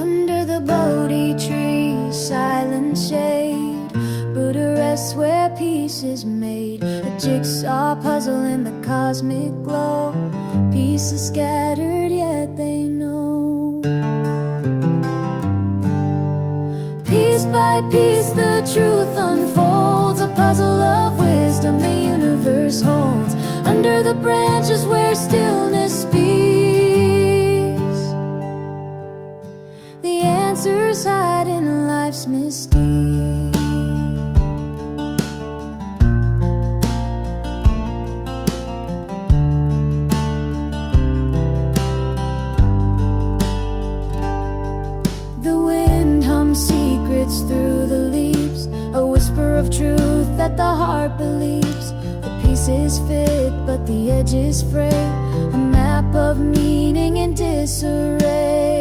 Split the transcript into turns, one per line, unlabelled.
Under the Bodhi Tree, silent shade, Buddha rests where peace is made. A jigsaw puzzle in the cosmic glow, pieces scattered yet they know. Piece by piece the truth unfolds, a puzzle of wisdom the universe holds. Under the branches where stillness speaks, the answers hide in life's mystique. The wind hums secrets through the leaves, a whisper of truth that the heart believes. The pieces fit, but the edges fray, a map of meaning in disarray.